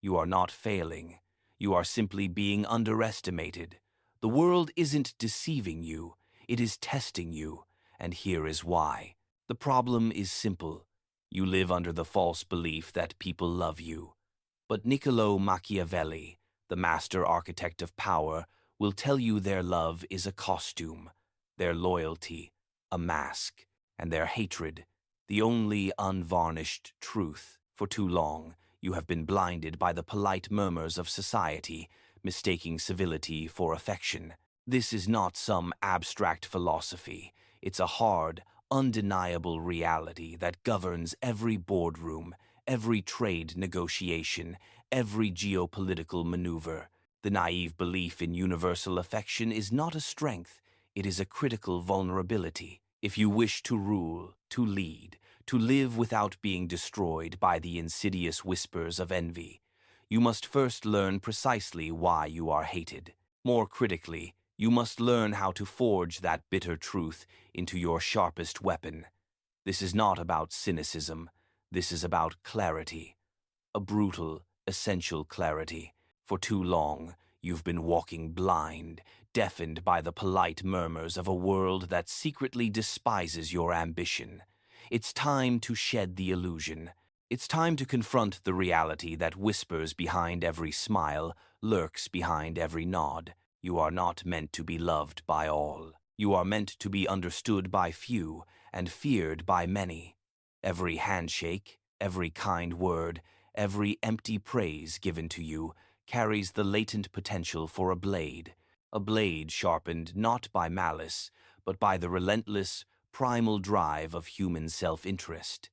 You are not failing. You are simply being underestimated. The world isn't deceiving you, it is testing you, and here is why. The problem is simple. You live under the false belief that people love you. But Niccolo Machiavelli, the master architect of power, will tell you their love is a costume, their loyalty, a mask, and their hatred, the only unvarnished truth. For too long, you have been blinded by the polite murmurs of society, mistaking civility for affection. This is not some abstract philosophy. It's a hard, undeniable reality that governs every boardroom, every trade negotiation, every geopolitical maneuver. The naive belief in universal affection is not a strength, it is a critical vulnerability. If you wish to rule, to lead, to live without being destroyed by the insidious whispers of envy, you must first learn precisely why you are hated. More critically, you must learn how to forge that bitter truth into your sharpest weapon. This is not about cynicism. This is about clarity. A brutal, essential clarity. For too long, you've been walking blind, deafened by the polite murmurs of a world that secretly despises your ambition. It's time to shed the illusion. It's time to confront the reality that whispers behind every smile, lurks behind every nod. You are not meant to be loved by all. You are meant to be understood by few and feared by many. Every handshake, every kind word, every empty praise given to you carries the latent potential for a blade sharpened not by malice, but by the relentless, primal drive of human self-interest.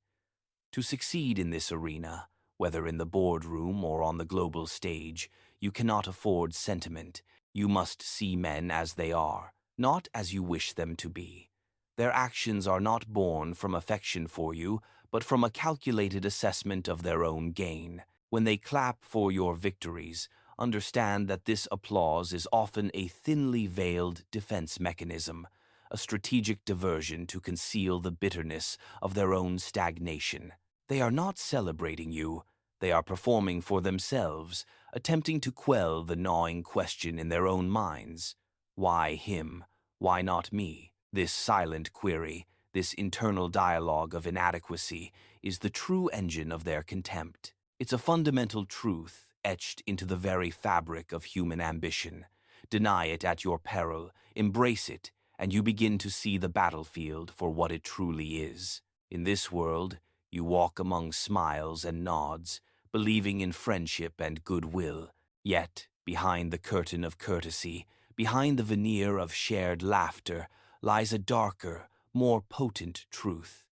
To succeed in this arena, whether in the boardroom or on the global stage, you cannot afford sentiment. You must see men as they are, not as you wish them to be. Their actions are not born from affection for you, but from a calculated assessment of their own gain. When they clap for your victories, understand that this applause is often a thinly veiled defense mechanism, a strategic diversion to conceal the bitterness of their own stagnation. They are not celebrating you. They are performing for themselves, attempting to quell the gnawing question in their own minds. Why him? Why not me? This silent query, this internal dialogue of inadequacy, is the true engine of their contempt. It's a fundamental truth etched into the very fabric of human ambition. Deny it at your peril, embrace it, and you begin to see the battlefield for what it truly is. In this world, you walk among smiles and nods, believing in friendship and goodwill. Yet, behind the curtain of courtesy, behind the veneer of shared laughter, lies a darker, more potent truth.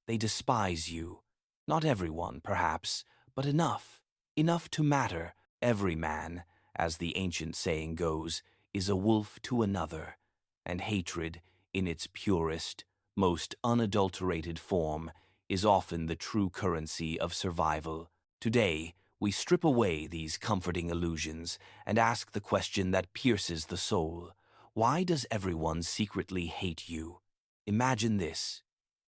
They despise you. Not everyone, perhaps, but enough to matter. Every man, as the ancient saying goes, is a wolf to another, and hatred, in its purest, most unadulterated form, is often the true currency of survival. Today, we strip away these comforting illusions and ask the question that pierces the soul. Why does everyone secretly hate you? Imagine this.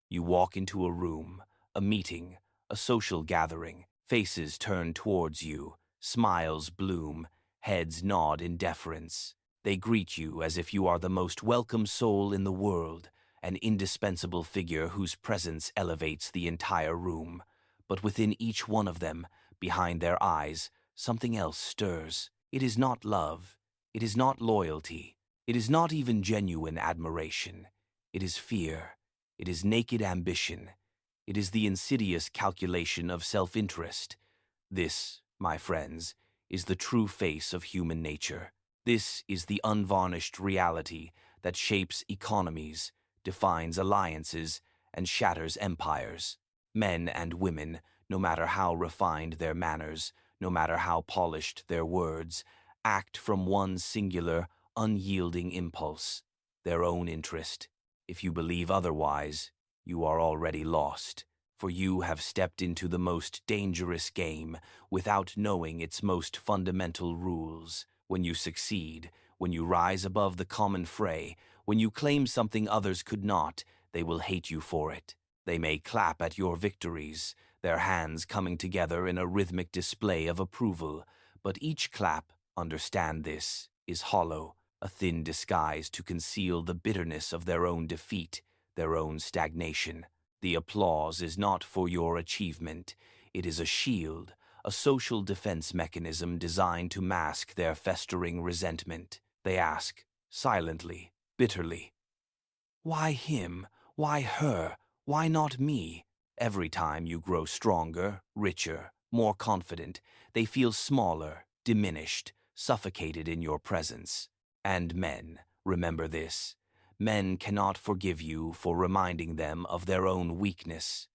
You walk into a room, a meeting, a social gathering. Faces turn towards you, smiles bloom, heads nod in deference. They greet you as if you are the most welcome soul in the world, an indispensable figure whose presence elevates the entire room. But within each one of them, behind their eyes, something else stirs. It is not love. It is not loyalty. It is not even genuine admiration. It is fear. It is naked ambition. It is the insidious calculation of self-interest. This, my friends, is the true face of human nature. This is the unvarnished reality that shapes economies, defines alliances, and shatters empires. Men and women, no matter how refined their manners, no matter how polished their words, act from one singular, unyielding impulse, their own interest. If you believe otherwise, you are already lost, for you have stepped into the most dangerous game without knowing its most fundamental rules. When you succeed, when you rise above the common fray, when you claim something others could not, they will hate you for it. They may clap at your victories, their hands coming together in a rhythmic display of approval, but each clap, understand this, is hollow, a thin disguise to conceal the bitterness of their own defeat, their own stagnation. The applause is not for your achievement. It is a shield, a social defense mechanism designed to mask their festering resentment. They ask, silently, bitterly, "Why him? Why her? Why not me?" Every time you grow stronger, richer, more confident, they feel smaller, diminished, suffocated in your presence. And men, remember this, men cannot forgive you for reminding them of their own weakness.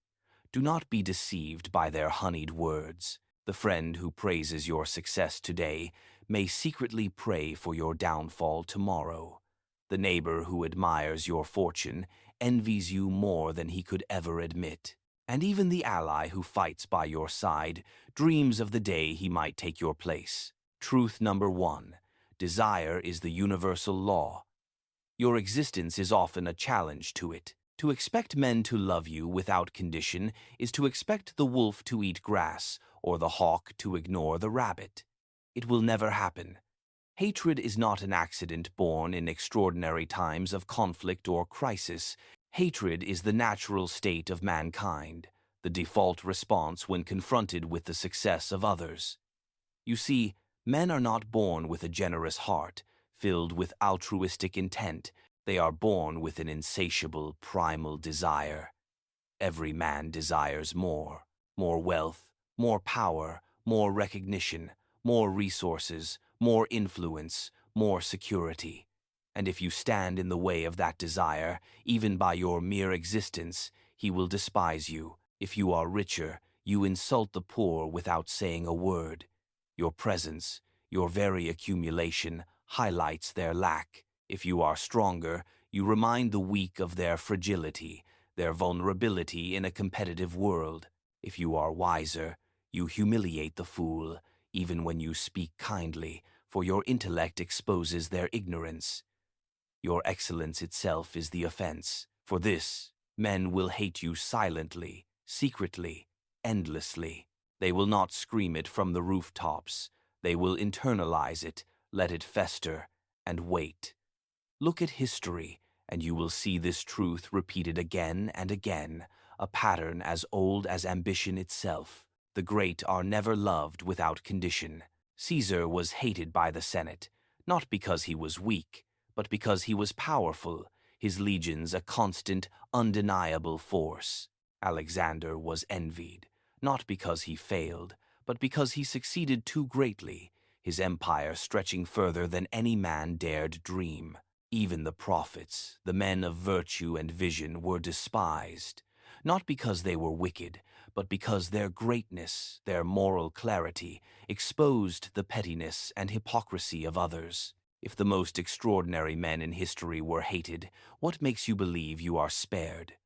Do not be deceived by their honeyed words. The friend who praises your success today may secretly pray for your downfall tomorrow. The neighbor who admires your fortune envies you more than he could ever admit. And even the ally who fights by your side dreams of the day he might take your place. Truth number 1. Desire is the universal law. Your existence is often a challenge to it. To expect men to love you without condition is to expect the wolf to eat grass or the hawk to ignore the rabbit. It will never happen. Hatred is not an accident born in extraordinary times of conflict or crisis. Hatred is the natural state of mankind, the default response when confronted with the success of others. You see, men are not born with a generous heart, filled with altruistic intent. They are born with an insatiable, primal desire. Every man desires more wealth, more power, more recognition, more resources, more influence, more security. And if you stand in the way of that desire, even by your mere existence, he will despise you. If you are richer, you insult the poor without saying a word. Your presence, your very accumulation, highlights their lack. If you are stronger, you remind the weak of their fragility, their vulnerability in a competitive world. If you are wiser, you humiliate the fool, even when you speak kindly, for your intellect exposes their ignorance. Your excellence itself is the offense. For this, men will hate you silently, secretly, endlessly. They will not scream it from the rooftops. They will internalize it, let it fester, and wait. Look at history, and you will see this truth repeated again and again, a pattern as old as ambition itself. The great are never loved without condition. Caesar was hated by the Senate, not because he was weak, but because he was powerful, his legions a constant, undeniable force. Alexander was envied, not because he failed, but because he succeeded too greatly, his empire stretching further than any man dared dream. Even the prophets, the men of virtue and vision, were despised, not because they were wicked, but because their greatness, their moral clarity, exposed the pettiness and hypocrisy of others. If the most extraordinary men in history were hated, what makes you believe you are spared?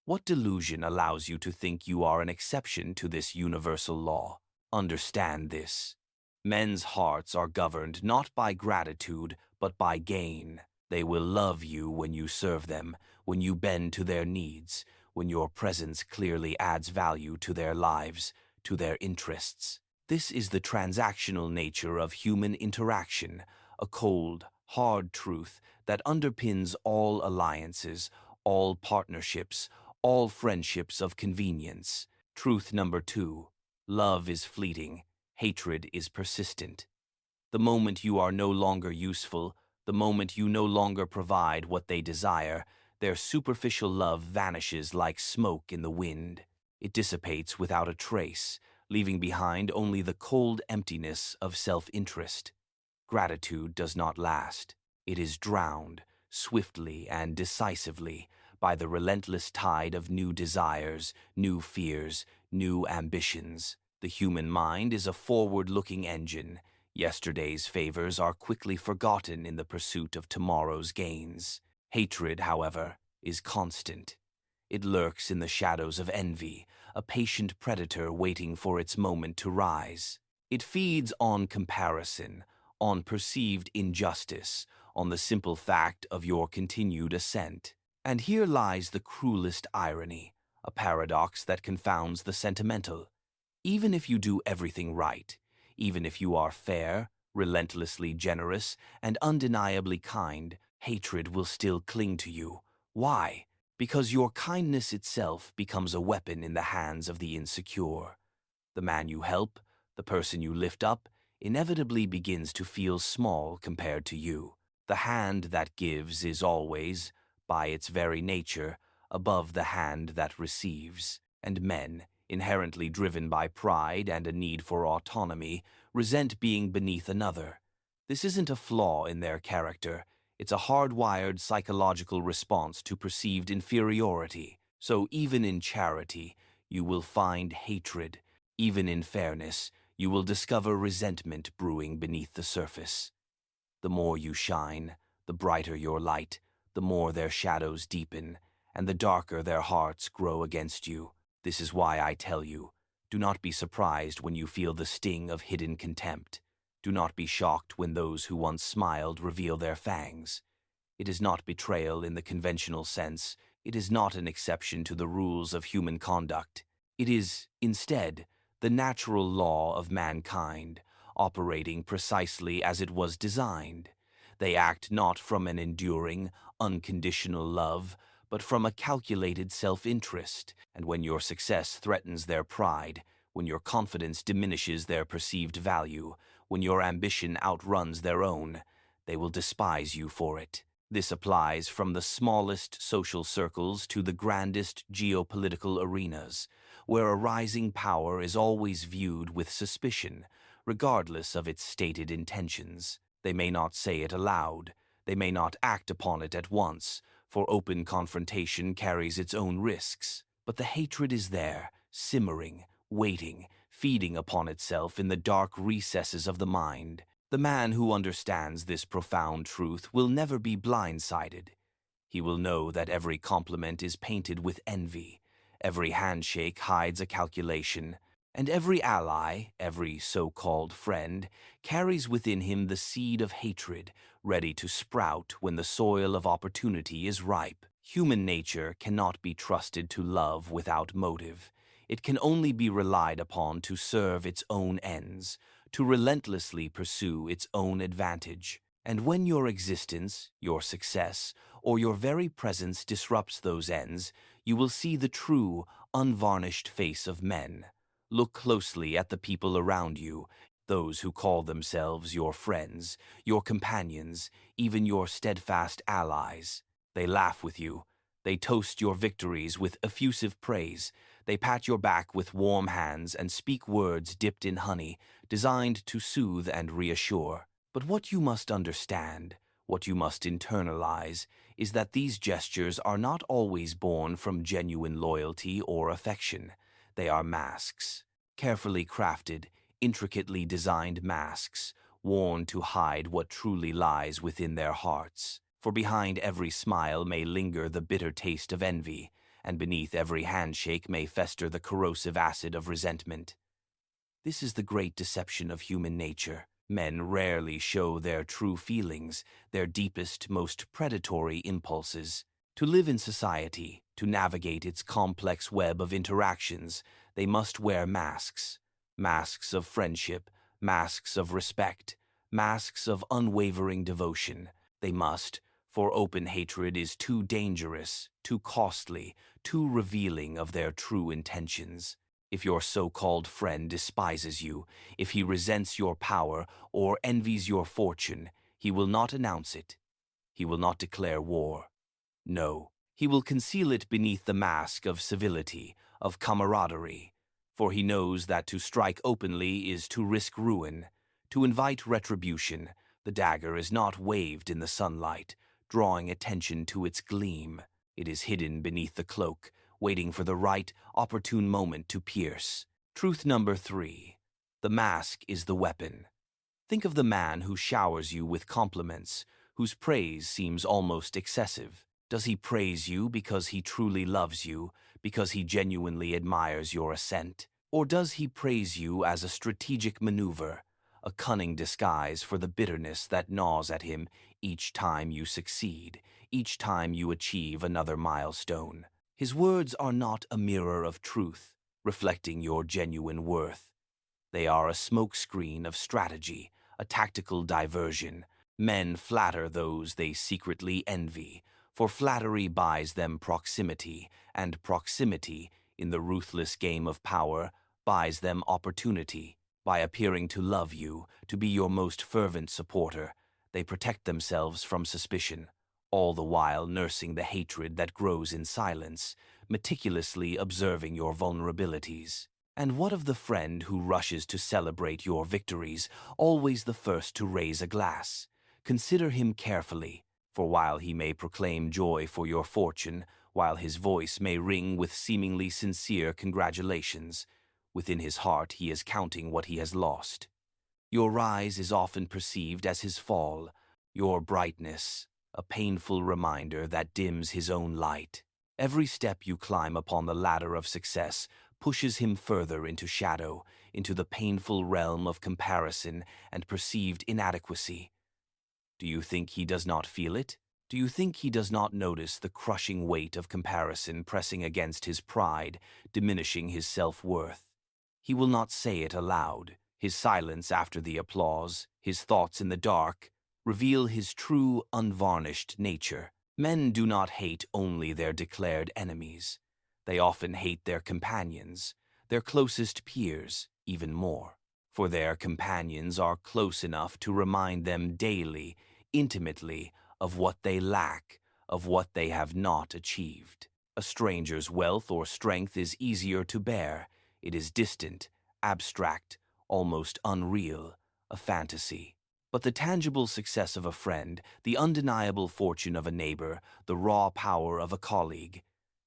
What delusion allows you to think you are an exception to this universal law? Understand this. Men's hearts are governed not by gratitude, but by gain. They will love you when you serve them, when you bend to their needs, when your presence clearly adds value to their lives, to their interests. This is the transactional nature of human interaction, a cold, hard truth that underpins all alliances, all partnerships, all friendships of convenience. Truth number 2. Love is fleeting, hatred is persistent. The moment you are no longer useful, the moment you no longer provide what they desire, their superficial love vanishes like smoke in the wind. It dissipates without a trace, leaving behind only the cold emptiness of self-interest. Gratitude does not last. It is drowned, swiftly and decisively, by the relentless tide of new desires, new fears, new ambitions. The human mind is a forward-looking engine. Yesterday's favors are quickly forgotten in the pursuit of tomorrow's gains. Hatred, however, is constant. It lurks in the shadows of envy, a patient predator waiting for its moment to rise. It feeds on comparison, on perceived injustice, on the simple fact of your continued ascent. And here lies the cruelest irony. a paradox that confounds the sentimental. Even if you do everything right, even if you are fair, relentlessly generous, and undeniably kind, hatred will still cling to you. Why? Because your kindness itself becomes a weapon in the hands of the insecure. The man you help, the person you lift up, inevitably begins to feel small compared to you. The hand that gives is always, by its very nature, above the hand that receives. And men, inherently driven by pride and a need for autonomy, resent being beneath another. This isn't a flaw in their character. It's a hardwired psychological response to perceived inferiority. So even in charity, you will find hatred. Even in fairness, you will discover resentment brewing beneath the surface. The more you shine, the brighter your light, the more their shadows deepen, and the darker their hearts grow against you. This is why I tell you, do not be surprised when you feel the sting of hidden contempt. Do not be shocked when those who once smiled reveal their fangs. It is not betrayal in the conventional sense. It is not an exception to the rules of human conduct. It is, instead, the natural law of mankind, operating precisely as it was designed. They act not from an enduring, unconditional love, but from a calculated self-interest. And when your success threatens their pride, when your confidence diminishes their perceived value, when your ambition outruns their own, they will despise you for it. This applies from the smallest social circles to the grandest geopolitical arenas, where a rising power is always viewed with suspicion, regardless of its stated intentions. They may not say it aloud, they may not act upon it at once, for open confrontation carries its own risks. But the hatred is there, simmering, waiting, feeding upon itself in the dark recesses of the mind. The man who understands this profound truth will never be blindsided. He will know that every compliment is painted with envy, every handshake hides a calculation, and every ally, every so-called friend, carries within him the seed of hatred, ready to sprout when the soil of opportunity is ripe. Human nature cannot be trusted to love without motive. It can only be relied upon to serve its own ends, to relentlessly pursue its own advantage. And when your existence, your success, or your very presence disrupts those ends, you will see the true, unvarnished face of men. Look closely at the people around you, those who call themselves your friends, your companions, even your steadfast allies. They laugh with you. They toast your victories with effusive praise. They pat your back with warm hands and speak words dipped in honey, designed to soothe and reassure. But what you must understand, what you must internalize, is that these gestures are not always born from genuine loyalty or affection. They are masks, carefully crafted, intricately designed masks, worn to hide what truly lies within their hearts. For behind every smile may linger the bitter taste of envy, and beneath every handshake may fester the corrosive acid of resentment. This is the great deception of human nature. Men rarely show their true feelings, their deepest, most predatory impulses. To live in society, to navigate its complex web of interactions, they must wear masks. Masks of friendship, masks of respect, masks of unwavering devotion. They must, for open hatred is too dangerous, too costly, too revealing of their true intentions. If your so-called friend despises you, if he resents your power or envies your fortune, he will not announce it. He will not declare war. No, he will conceal it beneath the mask of civility, of camaraderie, for he knows that to strike openly is to risk ruin, to invite retribution. The dagger is not waved in the sunlight, drawing attention to its gleam. It is hidden beneath the cloak, waiting for the right, opportune moment to pierce. Truth number 3. The mask is the weapon. Think of the man who showers you with compliments, whose praise seems almost excessive. Does he praise you because he truly loves you, because he genuinely admires your ascent? Or does he praise you as a strategic maneuver, a cunning disguise for the bitterness that gnaws at him each time you succeed, each time you achieve another milestone? His words are not a mirror of truth, reflecting your genuine worth. They are a smokescreen of strategy, a tactical diversion. Men flatter those they secretly envy, for flattery buys them proximity, and proximity, in the ruthless game of power, buys them opportunity. By appearing to love you, to be your most fervent supporter, they protect themselves from suspicion, all the while nursing the hatred that grows in silence, meticulously observing your vulnerabilities. And what of the friend who rushes to celebrate your victories, always the first to raise a glass? Consider him carefully, for while he may proclaim joy for your fortune, while his voice may ring with seemingly sincere congratulations, within his heart he is counting what he has lost. Your rise is often perceived as his fall, your brightness, a painful reminder that dims his own light. Every step you climb upon the ladder of success pushes him further into shadow, into the painful realm of comparison and perceived inadequacy. Do you think he does not feel it? Do you think he does not notice the crushing weight of comparison pressing against his pride, diminishing his self-worth? He will not say it aloud. His silence after the applause, his thoughts in the dark, reveal his true, unvarnished nature. Men do not hate only their declared enemies. They often hate their companions, their closest peers, even more. For their companions are close enough to remind them daily, intimately, of what they lack, of what they have not achieved. A stranger's wealth or strength is easier to bear. It is distant, abstract, almost unreal, a fantasy. But the tangible success of a friend, the undeniable fortune of a neighbor, the raw power of a colleague,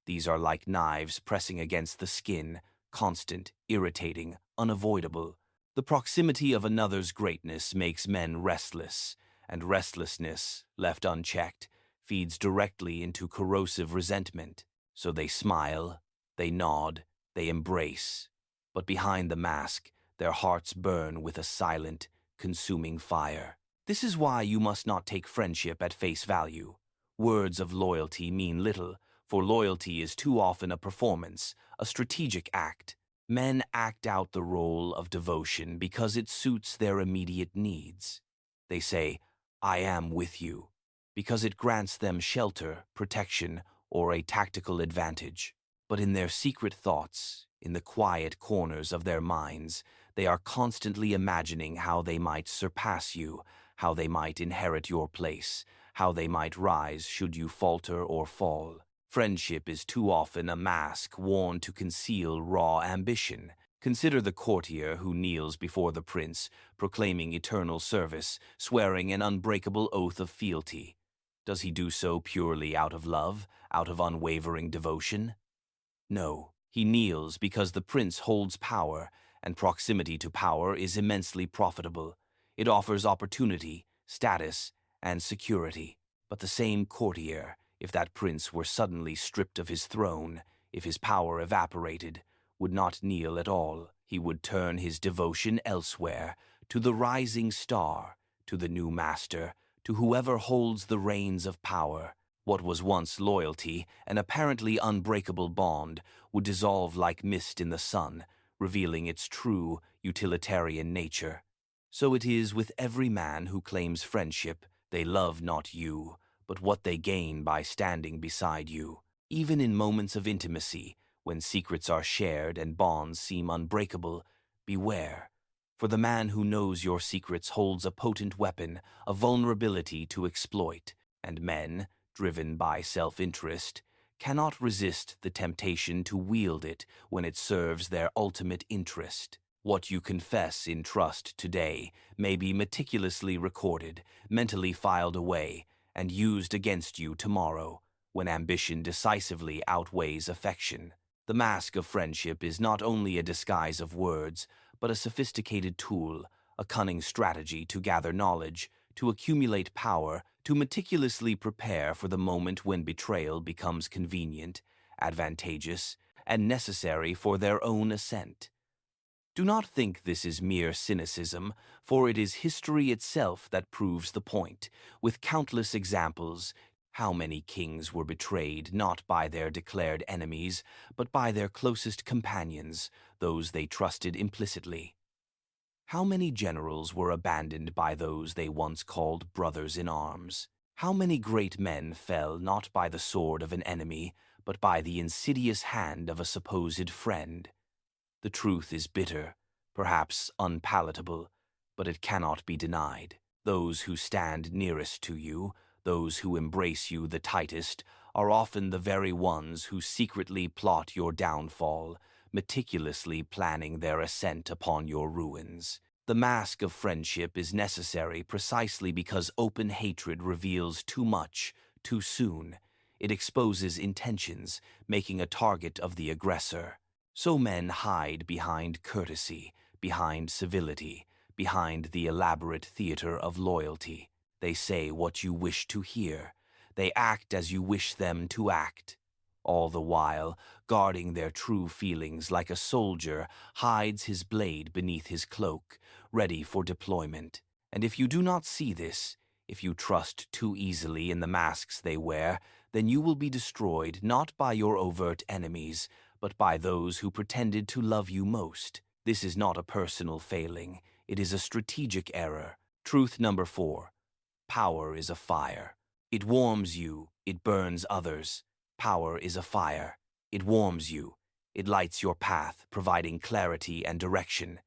these are like knives pressing against the skin, constant, irritating, unavoidable. The proximity of another's greatness makes men restless, and restlessness, left unchecked, feeds directly into corrosive resentment. So they smile, they nod, they embrace. But behind the mask, their hearts burn with a silent, consuming fire. This is why you must not take friendship at face value. Words of loyalty mean little, for loyalty is too often a performance, a strategic act. Men act out the role of devotion because it suits their immediate needs. They say, "I am with you," because it grants them shelter, protection, or a tactical advantage. But in their secret thoughts, in the quiet corners of their minds, they are constantly imagining how they might surpass you, how they might inherit your place, how they might rise should you falter or fall. Friendship is too often a mask worn to conceal raw ambition. Consider the courtier who kneels before the prince, proclaiming eternal service, swearing an unbreakable oath of fealty. Does he do so purely out of love, out of unwavering devotion? No, he kneels because the prince holds power, and proximity to power is immensely profitable. It offers opportunity, status, and security. But the same courtier, if that prince were suddenly stripped of his throne, if his power evaporated, would not kneel at all. He would turn his devotion elsewhere, to the rising star, to the new master, to whoever holds the reins of power. What was once loyalty, an apparently unbreakable bond, would dissolve like mist in the sun, revealing its true, utilitarian nature. So it is with every man who claims friendship. They love not you, but what they gain by standing beside you. Even in moments of intimacy, when secrets are shared and bonds seem unbreakable, beware. For the man who knows your secrets holds a potent weapon, a vulnerability to exploit, and men, driven by self-interest, cannot resist the temptation to wield it when it serves their ultimate interest. What you confess in trust today may be meticulously recorded, mentally filed away, and used against you tomorrow, when ambition decisively outweighs affection. The mask of friendship is not only a disguise of words, but a sophisticated tool, a cunning strategy to gather knowledge, to accumulate power, to meticulously prepare for the moment when betrayal becomes convenient, advantageous, and necessary for their own ascent. Do not think this is mere cynicism, for it is history itself that proves the point, with countless examples How many kings were betrayed not by their declared enemies, but by their closest companions, those they trusted implicitly? How many generals were abandoned by those they once called brothers in arms? How many great men fell not by the sword of an enemy, but by the insidious hand of a supposed friend? The truth is bitter, perhaps unpalatable, but it cannot be denied. Those who stand nearest to you, those who embrace you the tightest, are often the very ones who secretly plot your downfall, meticulously planning their ascent upon your ruins. The mask of friendship is necessary precisely because open hatred reveals too much, too soon. It exposes intentions, making a target of the aggressor. So men hide behind courtesy, behind civility, behind the elaborate theater of loyalty. They say what you wish to hear. They act as you wish them to act. All the while, guarding their true feelings like a soldier hides his blade beneath his cloak, ready for deployment. And if you do not see this, if you trust too easily in the masks they wear, then you will be destroyed not by your overt enemies, but by those who pretended to love you most. This is not a personal failing. It is a strategic error. Truth number 4. Power is a fire. It warms you. It burns others. Power is a fire. It warms you. It lights your path, providing clarity and direction.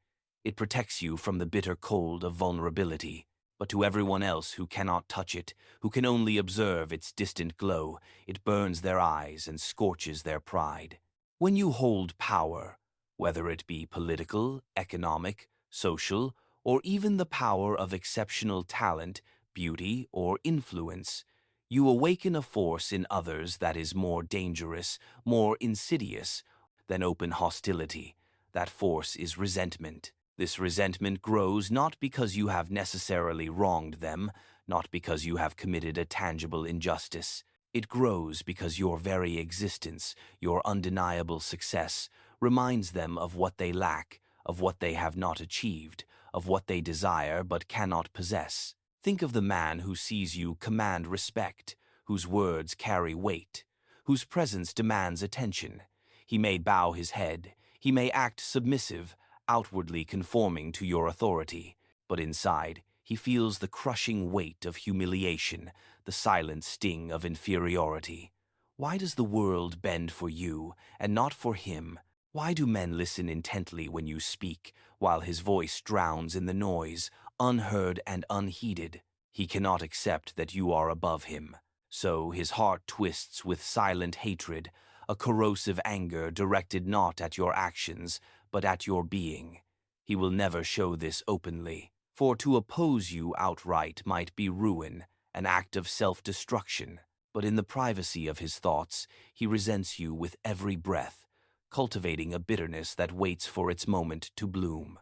It protects you from the bitter cold of vulnerability. But to everyone else who cannot touch it, who can only observe its distant glow, it burns their eyes and scorches their pride. When you hold power, whether it be political, economic, social, or even the power of exceptional talent, beauty, or influence, you awaken a force in others that is more dangerous, more insidious than open hostility. That force is resentment. This resentment grows not because you have necessarily wronged them, not because you have committed a tangible injustice. It grows because your very existence, your undeniable success, reminds them of what they lack, of what they have not achieved, of what they desire but cannot possess. Think of the man who sees you command respect, whose words carry weight, whose presence demands attention. He may bow his head, he may act submissive, outwardly conforming to your authority, but inside he feels the crushing weight of humiliation, the silent sting of inferiority. Why does the world bend for you and not for him? Why do men listen intently when you speak, while his voice drowns in the noise, unheard and unheeded? He cannot accept that you are above him. So his heart twists with silent hatred, a corrosive anger directed not at your actions, but at your being. He will never show this openly, for to oppose you outright might be ruin, an act of self-destruction. But in the privacy of his thoughts, he resents you with every breath, cultivating a bitterness that waits for its moment to bloom.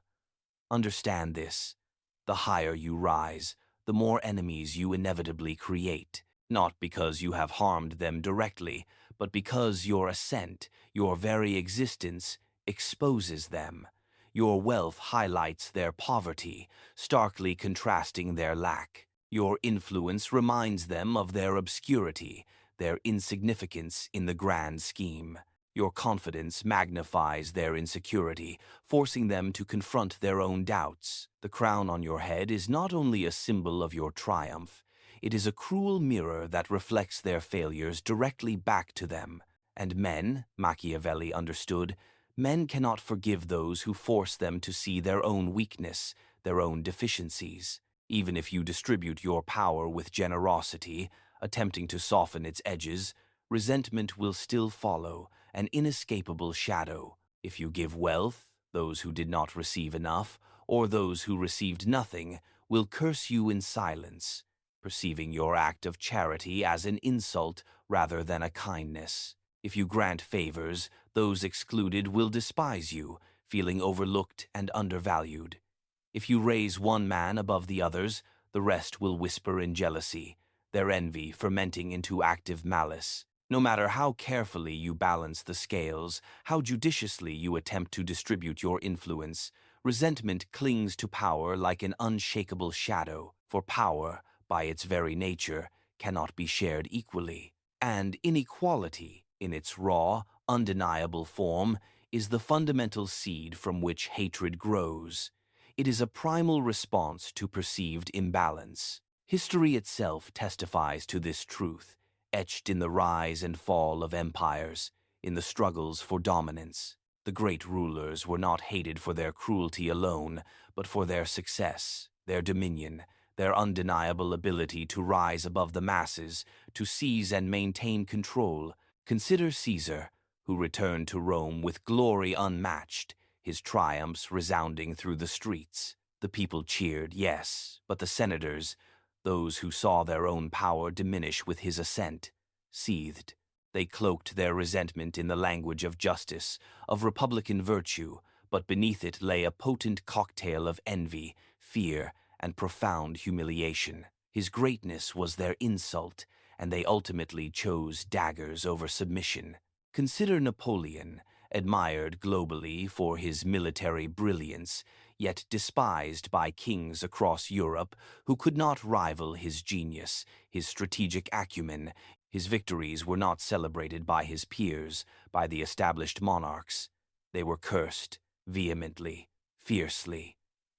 Understand this. The higher you rise, the more enemies you inevitably create, not because you have harmed them directly, but because your ascent, your very existence, exposes them. Your wealth highlights their poverty, starkly contrasting their lack. Your influence reminds them of their obscurity, their insignificance in the grand scheme. Your confidence magnifies their insecurity, forcing them to confront their own doubts. The crown on your head is not only a symbol of your triumph, it is a cruel mirror that reflects their failures directly back to them. And men, Machiavelli understood, men cannot forgive those who force them to see their own weakness, their own deficiencies. Even if you distribute your power with generosity, attempting to soften its edges, resentment will still follow, an inescapable shadow. If you give wealth, those who did not receive enough, or those who received nothing, will curse you in silence, perceiving your act of charity as an insult rather than a kindness. If you grant favors, those excluded will despise you, feeling overlooked and undervalued. If you raise one man above the others, the rest will whisper in jealousy, their envy fermenting into active malice. No matter how carefully you balance the scales, how judiciously you attempt to distribute your influence, resentment clings to power like an unshakable shadow, for power, by its very nature, cannot be shared equally. And inequality, in its raw, undeniable form, is the fundamental seed from which hatred grows. It is a primal response to perceived imbalance. History itself testifies to this truth, etched in the rise and fall of empires, in the struggles for dominance. The great rulers were not hated for their cruelty alone, but for their success, their dominion, their undeniable ability to rise above the masses, to seize and maintain control. Consider Caesar, who returned to Rome with glory unmatched, his triumphs resounding through the streets. The people cheered, yes, but the senators, those who saw their own power diminish with his ascent, seethed. They cloaked their resentment in the language of justice, of republican virtue, but beneath it lay a potent cocktail of envy, fear, and profound humiliation. His greatness was their insult, and they ultimately chose daggers over submission. Consider Napoleon, admired globally for his military brilliance, yet despised by kings across Europe who could not rival his genius, his strategic acumen. His victories were not celebrated by his peers, by the established monarchs. They were cursed, vehemently, fiercely.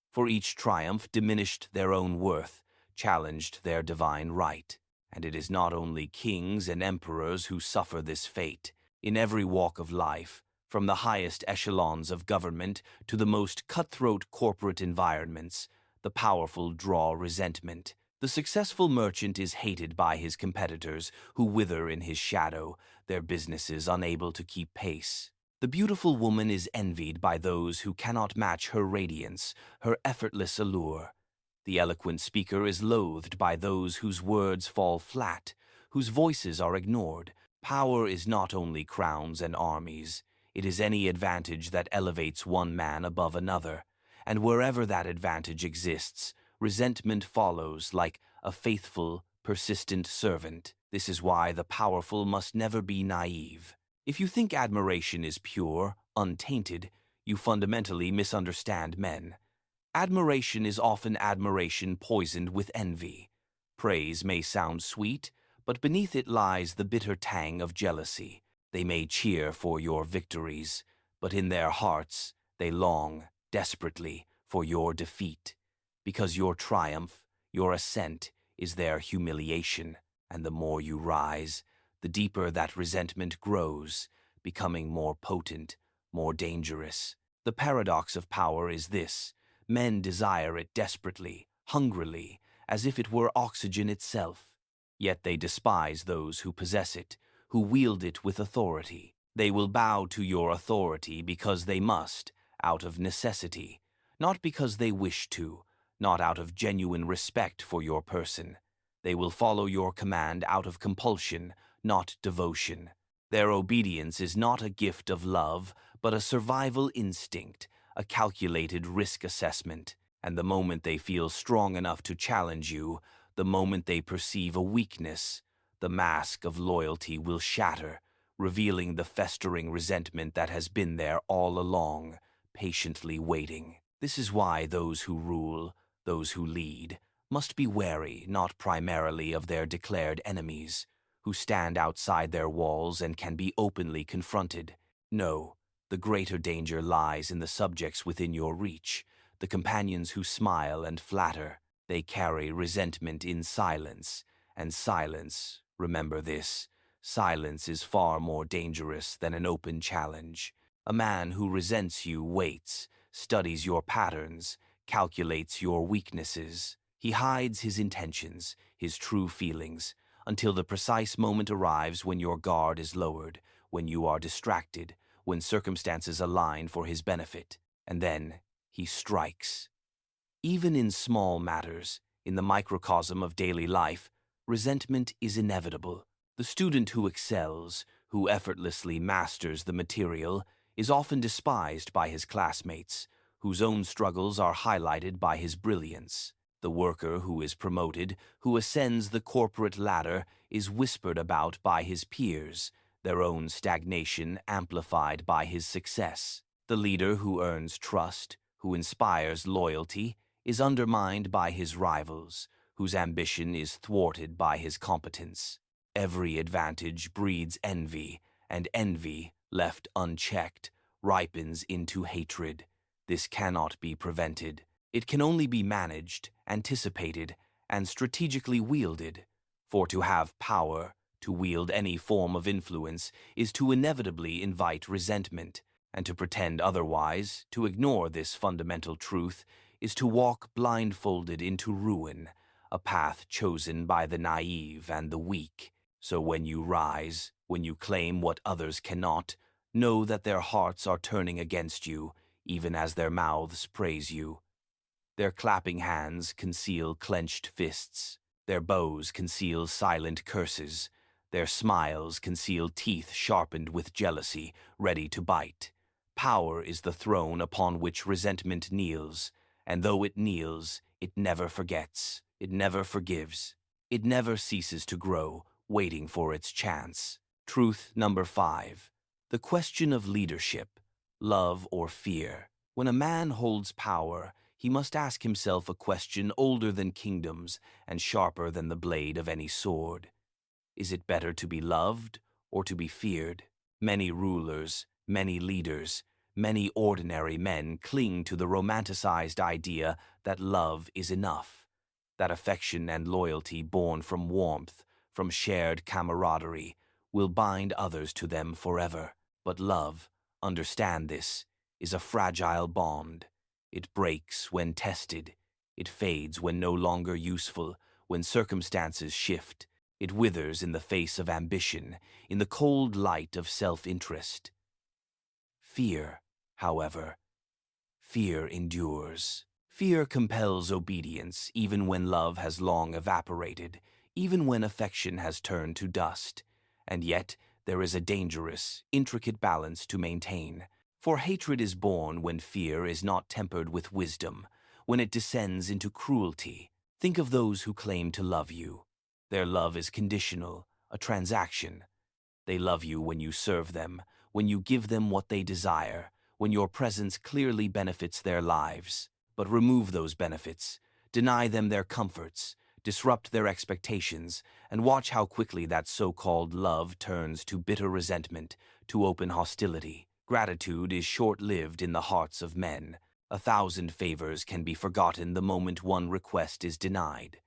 For each triumph diminished their own worth, challenged their divine right. And it is not only kings and emperors who suffer this fate. In every walk of life, from the highest echelons of government to the most cutthroat corporate environments, the powerful draw resentment. The successful merchant is hated by his competitors, who wither in his shadow, their businesses unable to keep pace. The beautiful woman is envied by those who cannot match her radiance, her effortless allure. The eloquent speaker is loathed by those whose words fall flat, whose voices are ignored. Power is not only crowns and armies. It is any advantage that elevates one man above another. And wherever that advantage exists, resentment follows like a faithful, persistent servant. This is why the powerful must never be naive. If you think admiration is pure, untainted, you fundamentally misunderstand men. Admiration is often admiration poisoned with envy. Praise may sound sweet, but beneath it lies the bitter tang of jealousy. They may cheer for your victories, but in their hearts they long, desperately, for your defeat. Because your triumph, your ascent, is their humiliation, and the more you rise, the deeper that resentment grows, becoming more potent, more dangerous. The paradox of power is this: men desire it desperately, hungrily, as if it were oxygen itself. Yet they despise those who possess it, who wield it with authority. They will bow to your authority because they must, out of necessity, not because they wish to, not out of genuine respect for your person. They will follow your command out of compulsion, not devotion. Their obedience is not a gift of love, but a survival instinct, a calculated risk assessment. And the moment they feel strong enough to challenge you, the moment they perceive a weakness, the mask of loyalty will shatter, revealing the festering resentment that has been there all along, patiently waiting. This is why those who rule, those who lead, must be wary not primarily of their declared enemies, who stand outside their walls and can be openly confronted. No, the greater danger lies in the subjects within your reach, the companions who smile and flatter. They carry resentment in silence, and silence, remember this, silence is far more dangerous than an open challenge. A man who resents you waits, studies your patterns, calculates your weaknesses. He hides his intentions, his true feelings, until the precise moment arrives when your guard is lowered, when you are distracted, when circumstances align for his benefit. And then he strikes. Even in small matters, in the microcosm of daily life, resentment is inevitable. The student who excels, who effortlessly masters the material, is often despised by his classmates, whose own struggles are highlighted by his brilliance. The worker who is promoted, who ascends the corporate ladder, is whispered about by his peers, their own stagnation amplified by his success. The leader who earns trust, who inspires loyalty, is undermined by his rivals, whose ambition is thwarted by his competence. Every advantage breeds envy, and envy, left unchecked, ripens into hatred. This cannot be prevented. It can only be managed, anticipated, and strategically wielded. For to have power, to wield any form of influence, is to inevitably invite resentment, and to pretend otherwise, to ignore this fundamental truth, is to walk blindfolded into ruin, a path chosen by the naive and the weak. So when you rise, when you claim what others cannot, know that their hearts are turning against you, even as their mouths praise you. Their clapping hands conceal clenched fists. Their bows conceal silent curses. Their smiles conceal teeth sharpened with jealousy, ready to bite. Power is the throne upon which resentment kneels, and though it kneels, it never forgets, it never forgives, it never ceases to grow, waiting for its chance. Truth number 5. The question of leadership, love or fear. When a man holds power, he must ask himself a question older than kingdoms and sharper than the blade of any sword. Is it better to be loved or to be feared? Many rulers, many leaders, many ordinary men cling to the romanticized idea that love is enough, that affection and loyalty born from warmth, from shared camaraderie, will bind others to them forever. But love, understand this, is a fragile bond. It breaks when tested. It fades when no longer useful, when circumstances shift. It withers in the face of ambition, in the cold light of self-interest. Fear, however, fear endures. Fear compels obedience, even when love has long evaporated, even when affection has turned to dust. And yet, there is a dangerous, intricate balance to maintain. For hatred is born when fear is not tempered with wisdom, when it descends into cruelty. Think of those who claim to love you. Their love is conditional, a transaction. They love you when you serve them, when you give them what they desire, when your presence clearly benefits their lives. But remove those benefits, deny them their comforts, disrupt their expectations, and watch how quickly that so-called love turns to bitter resentment, to open hostility. Gratitude is short-lived in the hearts of men. 1,000 favors can be forgotten the moment one request is denied.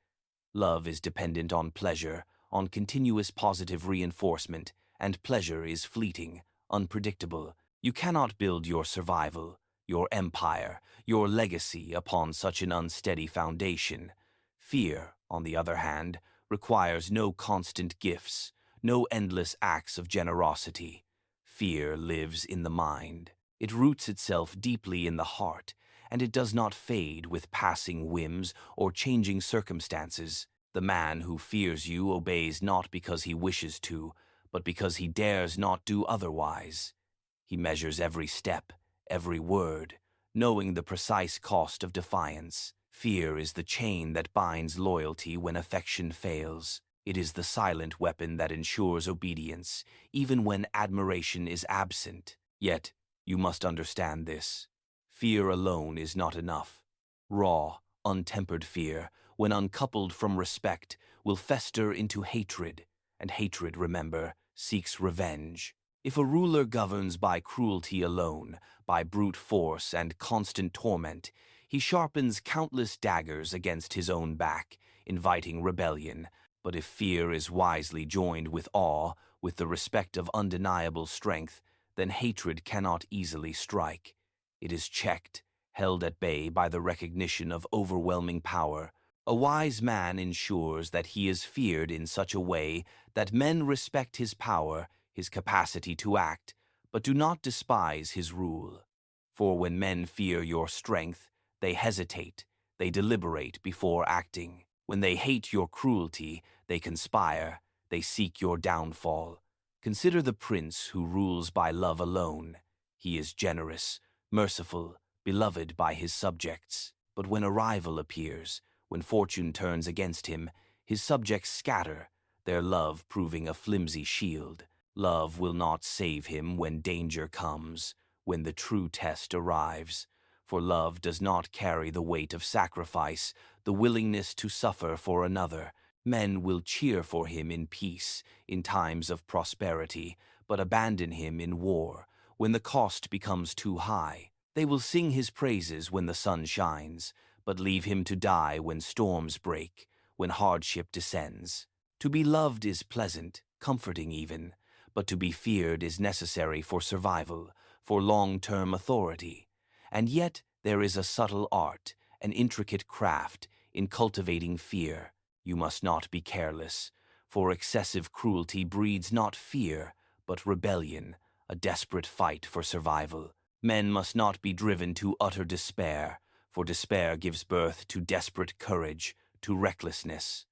Love is dependent on pleasure, on continuous positive reinforcement, and pleasure is fleeting, unpredictable. You cannot build your survival, your empire, your legacy upon such an unsteady foundation. Fear, on the other hand, requires no constant gifts, no endless acts of generosity. Fear lives in the mind. It roots itself deeply in the heart, and it does not fade with passing whims or changing circumstances. The man who fears you obeys not because he wishes to, but because he dares not do otherwise. He measures every step, every word, knowing the precise cost of defiance. Fear is the chain that binds loyalty when affection fails. It is the silent weapon that ensures obedience, even when admiration is absent. Yet, you must understand this. Fear alone is not enough. Raw, untempered fear, when uncoupled from respect, will fester into hatred, and hatred, remember, seeks revenge. If a ruler governs by cruelty alone, by brute force and constant torment, he sharpens countless daggers against his own back, inviting rebellion. But if fear is wisely joined with awe, with the respect of undeniable strength, then hatred cannot easily strike. It is checked, held at bay by the recognition of overwhelming power. A wise man ensures that he is feared in such a way that men respect his power, his capacity to act, but do not despise his rule. For when men fear your strength, they hesitate, they deliberate before acting. When they hate your cruelty, they conspire, they seek your downfall. Consider the prince who rules by love alone. He is generous, merciful, beloved by his subjects. But when a rival appears, when fortune turns against him, his subjects scatter, their love proving a flimsy shield. Love will not save him when danger comes, when the true test arrives. for love does not carry the weight of sacrifice, the willingness to suffer for another. Men will cheer for him in peace, in times of prosperity, but abandon him in war, when the cost becomes too high. They will sing his praises when the sun shines, but leave him to die when storms break, when hardship descends. To be loved is pleasant, comforting even, but to be feared is necessary for survival, for long-term authority. And yet there is a subtle art, an intricate craft, in cultivating fear. You must not be careless, for excessive cruelty breeds not fear, but rebellion, a desperate fight for survival. Men must not be driven to utter despair, for despair gives birth to desperate courage, to recklessness.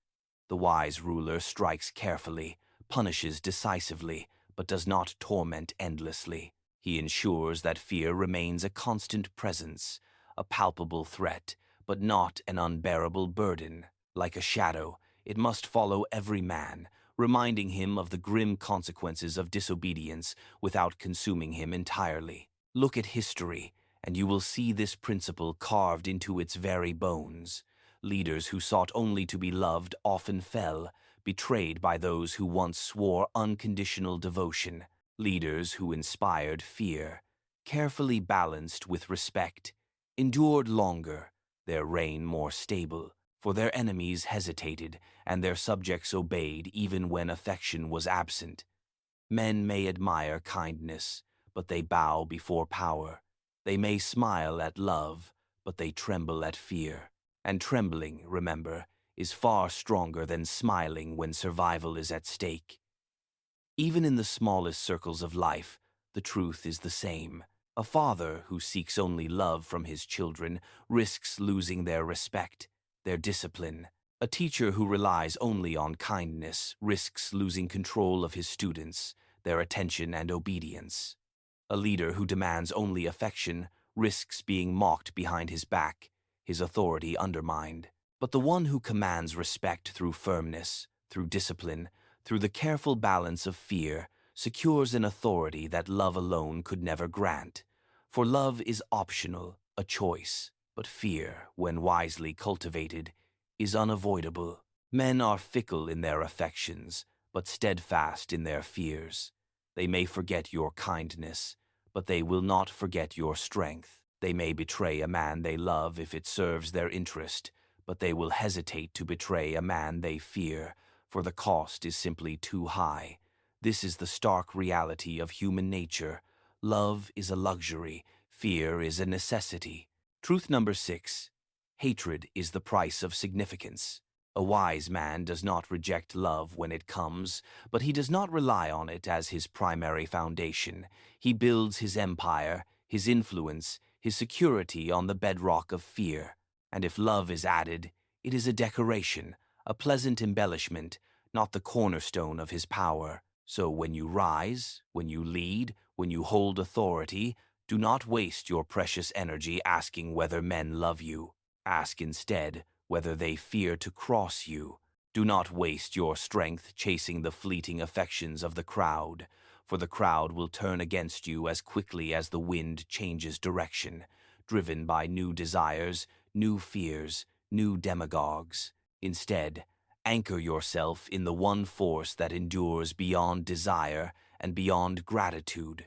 The wise ruler strikes carefully, punishes decisively, but does not torment endlessly. He ensures that fear remains a constant presence, a palpable threat, but not an unbearable burden. Like a shadow, it must follow every man, reminding him of the grim consequences of disobedience without consuming him entirely. Look at history, and you will see this principle carved into its very bones. Leaders who sought only to be loved often fell, betrayed by those who once swore unconditional devotion. Leaders who inspired fear, carefully balanced with respect, endured longer, their reign more stable, for their enemies hesitated and their subjects obeyed even when affection was absent. Men may admire kindness, but they bow before power. They may smile at love, but they tremble at fear. And trembling, remember, is far stronger than smiling when survival is at stake. Even in the smallest circles of life, the truth is the same. A father who seeks only love from his children risks losing their respect, their discipline. A teacher who relies only on kindness risks losing control of his students, their attention and obedience. A leader who demands only affection risks being mocked behind his back, his authority undermined. But the one who commands respect through firmness, through discipline, through the careful balance of fear, secures an authority that love alone could never grant. For love is optional, a choice, but fear, when wisely cultivated, is unavoidable. Men are fickle in their affections, but steadfast in their fears. They may forget your kindness, but they will not forget your strength. They may betray a man they love if it serves their interest, but they will hesitate to betray a man they fear, for the cost is simply too high. This is the stark reality of human nature. Love is a luxury, fear is a necessity. Truth number 6. Hatred is the price of significance. A wise man does not reject love when it comes, but he does not rely on it as his primary foundation. He builds his empire, his influence, his security on the bedrock of fear. And if love is added, it is a decoration, a pleasant embellishment, not the cornerstone of his power. So when you rise, when you lead, when you hold authority, do not waste your precious energy asking whether men love you. Ask instead whether they fear to cross you. Do not waste your strength chasing the fleeting affections of the crowd, for the crowd will turn against you as quickly as the wind changes direction, driven by new desires, new fears, new demagogues. Instead, anchor yourself in the one force that endures beyond desire and beyond gratitude,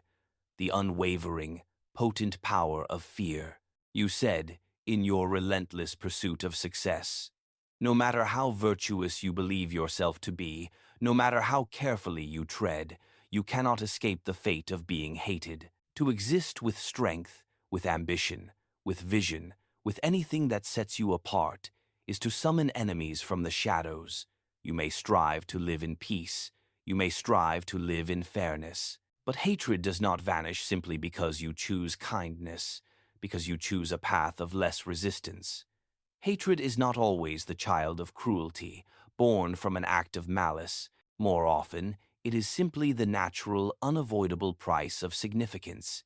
the unwavering, potent power of fear. You said, in your relentless pursuit of success, no matter how virtuous you believe yourself to be, no matter how carefully you tread, you cannot escape the fate of being hated. To exist with strength, with ambition, with vision, with anything that sets you apart, is to summon enemies from the shadows. You may strive to live in peace. You may strive to live in fairness. But hatred does not vanish simply because you choose kindness, because you choose a path of less resistance. Hatred is not always the child of cruelty, born from an act of malice. More often, it is simply the natural, unavoidable price of significance.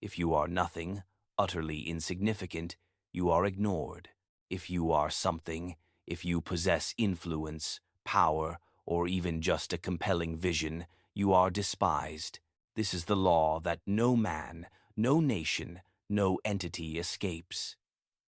If you are nothing, utterly insignificant, you are ignored. If you are something, if you possess influence, power, or even just a compelling vision, you are despised. This is the law that no man, no nation, no entity escapes.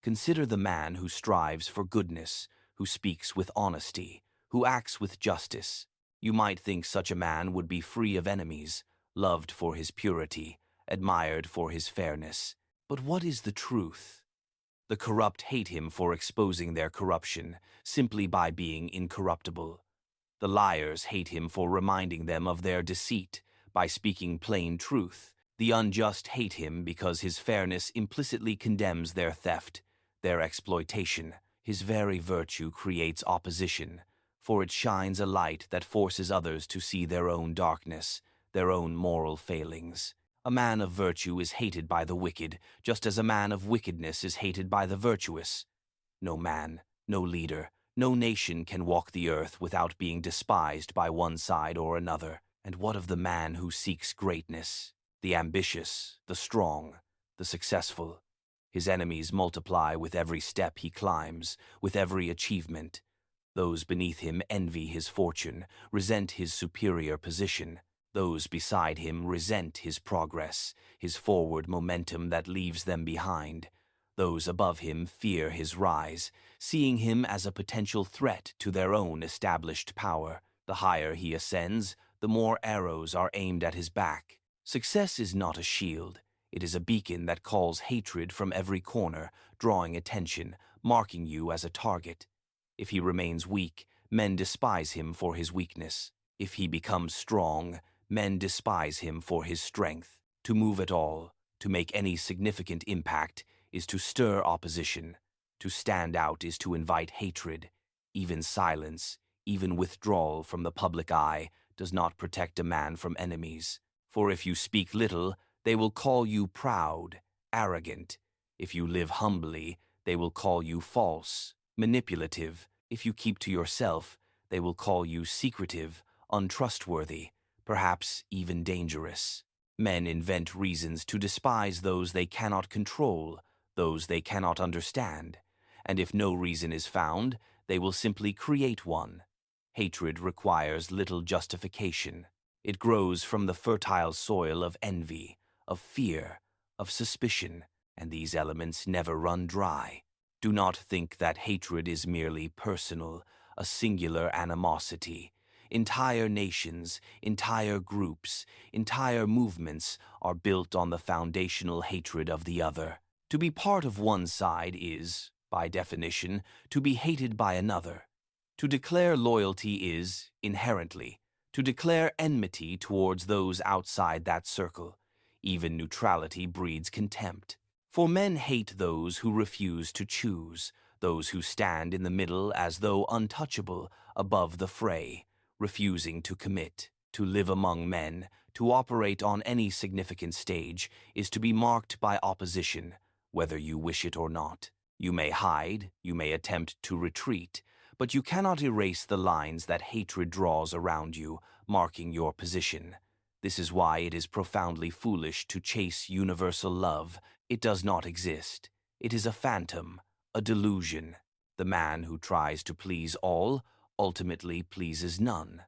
Consider the man who strives for goodness, who speaks with honesty, who acts with justice. You might think such a man would be free of enemies, loved for his purity, admired for his fairness. But what is the truth? The corrupt hate him for exposing their corruption, simply by being incorruptible. The liars hate him for reminding them of their deceit, by speaking plain truth. The unjust hate him because his fairness implicitly condemns their theft, their exploitation. His very virtue creates opposition, for it shines a light that forces others to see their own darkness, their own moral failings. A man of virtue is hated by the wicked, just as a man of wickedness is hated by the virtuous. No man, no leader, no nation can walk the earth without being despised by one side or another. And what of the man who seeks greatness? The ambitious, the strong, the successful. His enemies multiply with every step he climbs, with every achievement. Those beneath him envy his fortune, resent his superior position. Those beside him resent his progress, his forward momentum that leaves them behind. Those above him fear his rise, seeing him as a potential threat to their own established power. The higher he ascends, the more arrows are aimed at his back. Success is not a shield. It is a beacon that calls hatred from every corner, drawing attention, marking you as a target. If he remains weak, men despise him for his weakness. If he becomes strong, men despise him for his strength. To move at all, to make any significant impact, is to stir opposition. To stand out is to invite hatred. Even silence, even withdrawal from the public eye, does not protect a man from enemies. For if you speak little, they will call you proud, arrogant. If you live humbly, they will call you false, manipulative. If you keep to yourself, they will call you secretive, untrustworthy, perhaps even dangerous. Men invent reasons to despise those they cannot control, those they cannot understand. And if no reason is found, they will simply create one. Hatred requires little justification. It grows from the fertile soil of envy, of fear, of suspicion, and these elements never run dry. Do not think that hatred is merely personal, a singular animosity. Entire nations, entire groups, entire movements are built on the foundational hatred of the other. To be part of one side is, by definition, to be hated by another. To declare loyalty is, inherently, to declare enmity towards those outside that circle. Even neutrality breeds contempt. For men hate those who refuse to choose, those who stand in the middle as though untouchable, above the fray, refusing to commit. To live among men, to operate on any significant stage, is to be marked by opposition, whether you wish it or not. You may hide, you may attempt to retreat, but you cannot erase the lines that hatred draws around you, marking your position. This is why it is profoundly foolish to chase universal love. It does not exist. It is a phantom, a delusion. The man who tries to please all ultimately pleases none.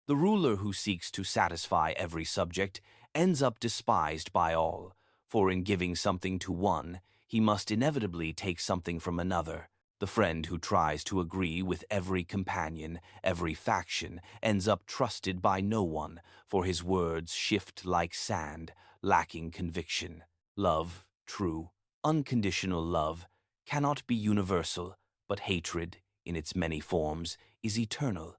The ruler who seeks to satisfy every subject ends up despised by all, for in giving something to one, he must inevitably take something from another. The friend who tries to agree with every companion, every faction, ends up trusted by no one, for his words shift like sand, lacking conviction. Love, true, unconditional love, cannot be universal, but hatred, in its many forms, is eternal.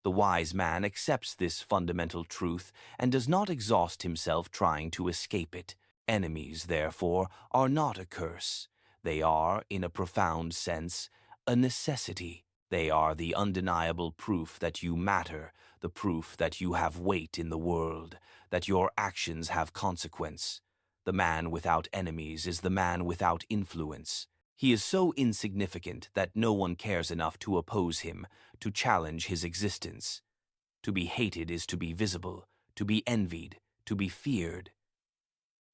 The wise man accepts this fundamental truth and does not exhaust himself trying to escape it. Enemies, therefore, are not a curse. They are, in a profound sense, a necessity. They are the undeniable proof that you matter, the proof that you have weight in the world, that your actions have consequence. The man without enemies is the man without influence. He is so insignificant that no one cares enough to oppose him, to challenge his existence. To be hated is to be visible, to be envied, to be feared.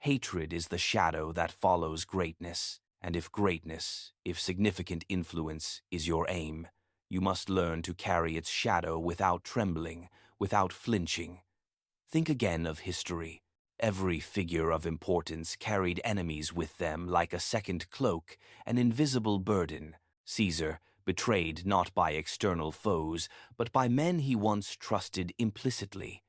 Hatred is the shadow that follows greatness, and if greatness, if significant influence is your aim, you must learn to carry its shadow without trembling, without flinching. Think again of history. Every figure of importance carried enemies with them like a second cloak, an invisible burden. Caesar, betrayed not by external foes, but by men he once trusted implicitly.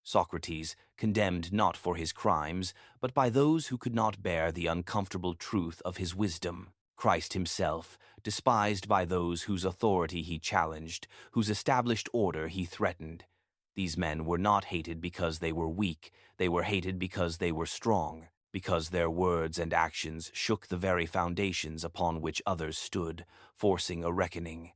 Socrates, condemned not for his crimes, but by those who could not bear the uncomfortable truth of his wisdom. Christ himself, despised by those whose authority he challenged, whose established order he threatened. These men were not hated because they were weak, they were hated because they were strong, because their words and actions shook the very foundations upon which others stood, forcing a reckoning.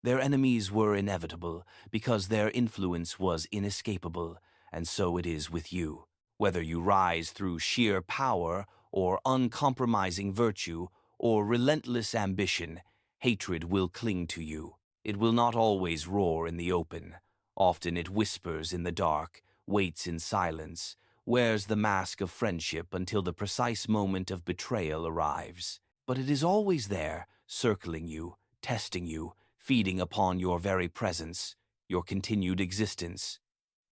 Their enemies were inevitable, because their influence was inescapable, and so it is with you. Whether you rise through sheer power, or uncompromising virtue, or relentless ambition, hatred will cling to you. It will not always roar in the open. Often it whispers in the dark, waits in silence, wears the mask of friendship until the precise moment of betrayal arrives. But it is always there, circling you, testing you, feeding upon your very presence, your continued existence.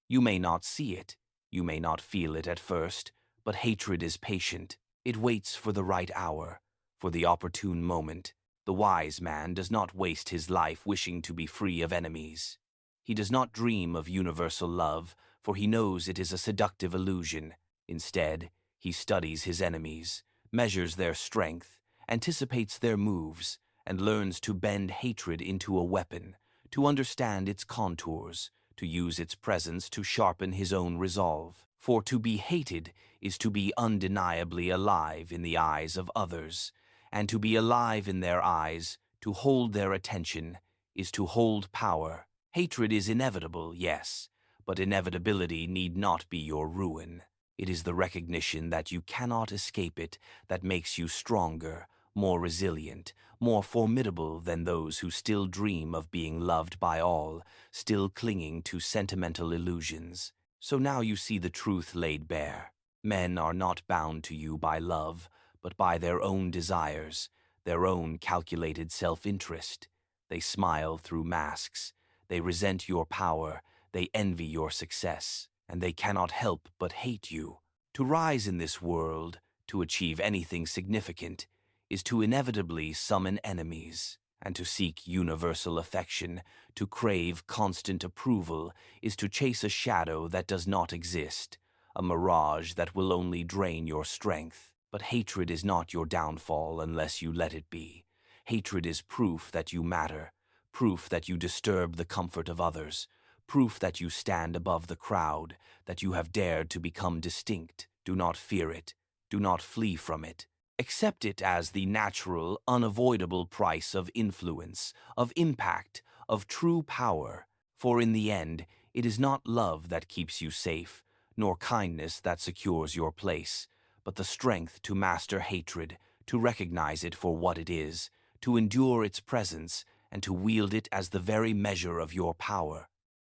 You may not see it, you may not feel it at first, but hatred is patient. It waits for the right hour, for the opportune moment. The wise man does not waste his life wishing to be free of enemies. He does not dream of universal love, for he knows it is a seductive illusion. Instead, he studies his enemies, measures their strength, anticipates their moves, and learns to bend hatred into a weapon, to understand its contours, to use its presence to sharpen his own resolve. For to be hated is to be undeniably alive in the eyes of others, and to be alive in their eyes, to hold their attention, is to hold power. Hatred is inevitable, yes, but inevitability need not be your ruin. It is the recognition that you cannot escape it that makes you stronger, more resilient, more formidable than those who still dream of being loved by all, still clinging to sentimental illusions. So now you see the truth laid bare. Men are not bound to you by love, but by their own desires, their own calculated self-interest. They smile through masks. They resent your power, they envy your success, and they cannot help but hate you. To rise in this world, to achieve anything significant, is to inevitably summon enemies, and to seek universal affection, to crave constant approval, is to chase a shadow that does not exist, a mirage that will only drain your strength. But hatred is not your downfall unless you let it be. Hatred is proof that you matter, proof that you disturb the comfort of others, proof that you stand above the crowd, that you have dared to become distinct. Do not fear it. Do not flee from it. Accept it as the natural, unavoidable price of influence, of impact, of true power. For in the end, it is not love that keeps you safe, nor kindness that secures your place, but the strength to master hatred, to recognize it for what it is, to endure its presence, and to wield it as the very measure of your power.